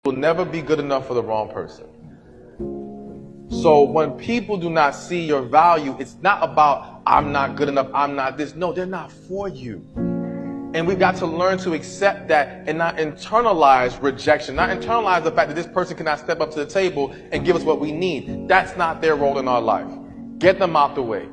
will never be good enough for the wrong person. So when people do not see your value, it's not about, I'm not good enough, I'm not this. No, they're not for you. And we've got to learn to accept that and not internalize rejection, not internalize the fact that this person cannot step up to the table and give us what we need. That's not their role in our life. Get them out the way.